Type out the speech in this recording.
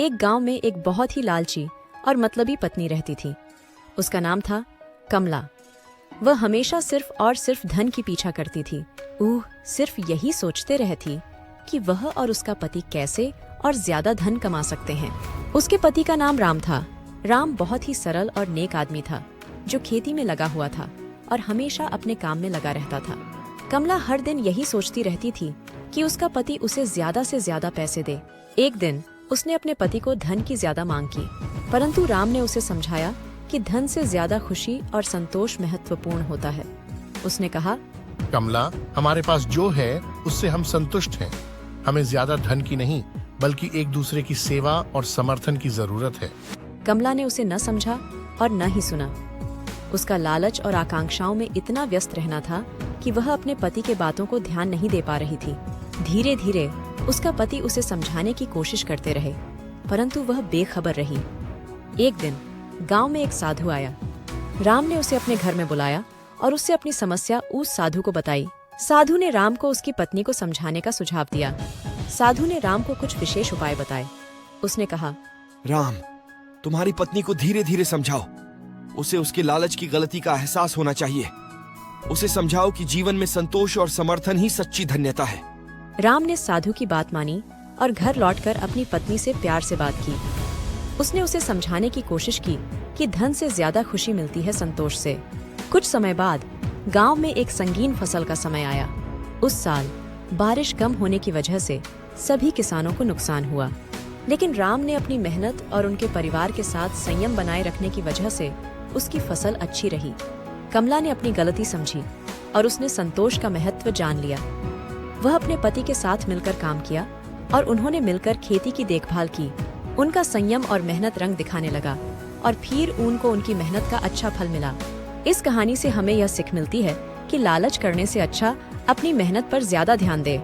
एक गांव में एक बहुत ही लालची और मतलबी पत्नी रहती थी। उसका नाम था कमला। वह हमेशा सिर्फ और सिर्फ धन की पीछा करती थी। सिर्फ यही सोचते रहती कि वह और उसका पति कैसे और ज्यादा धन कमा सकते हैं। उसके पति का नाम राम था। राम बहुत ही सरल और नेक आदमी था, जो खेती में लगा हुआ था और हमेशा अपने काम में लगा रहता था। कमला हर दिन यही सोचती रहती थी कि उसका पति उसे ज्यादा से ज्यादा पैसे दे। एक दिन उसने अपने पति को धन की ज्यादा मांग की, परंतु राम ने उसे समझाया कि धन से ज्यादा खुशी और संतोष महत्वपूर्ण होता है। उसने कहा, कमला, हमारे पास जो है उससे हम संतुष्ट हैं। हमें ज्यादा धन की नहीं, बल्कि एक दूसरे की सेवा और समर्थन की जरूरत है। कमला ने उसे न समझा और न ही सुना। उसका लालच और आकांक्षाओं में इतना व्यस्त रहना था कि वह अपने पति के बातों को ध्यान नहीं दे पा रही थी। धीरे धीरे उसका पति उसे समझाने की कोशिश करते रहे, परंतु वह बेखबर रही। एक दिन गांव में एक साधु आया। राम ने उसे अपने घर में बुलाया और उससे अपनी समस्या उस साधु को बताई। साधु ने राम को उसकी पत्नी को समझाने का सुझाव दिया। साधु ने राम को कुछ विशेष उपाय बताए। उसने कहा, राम, तुम्हारी पत्नी को धीरे धीरे समझाओ। उसे उसके लालच की गलती का एहसास होना चाहिए। उसे समझाओ कि जीवन में संतोष और समर्थन ही सच्ची धन्यता है। राम ने साधु की बात मानी और घर लौटकर अपनी पत्नी से प्यार से बात की। उसने उसे समझाने की कोशिश की कि धन से ज्यादा खुशी मिलती है संतोष से। कुछ समय बाद गांव में एक संगीन फसल का समय आया। उस साल बारिश कम होने की वजह से सभी किसानों को नुकसान हुआ, लेकिन राम ने अपनी मेहनत और उनके परिवार के साथ संयम बनाए रखने की वजह से उसकी फसल अच्छी रही। कमला ने अपनी गलती समझी और उसने संतोष का महत्व जान लिया। वह अपने पति के साथ मिलकर काम किया और उन्होंने मिलकर खेती की देखभाल की। उनका संयम और मेहनत रंग दिखाने लगा और फिर उनको उनकी मेहनत का अच्छा फल मिला। इस कहानी से हमें यह सीख मिलती है कि लालच करने से अच्छा अपनी मेहनत पर ज्यादा ध्यान दे।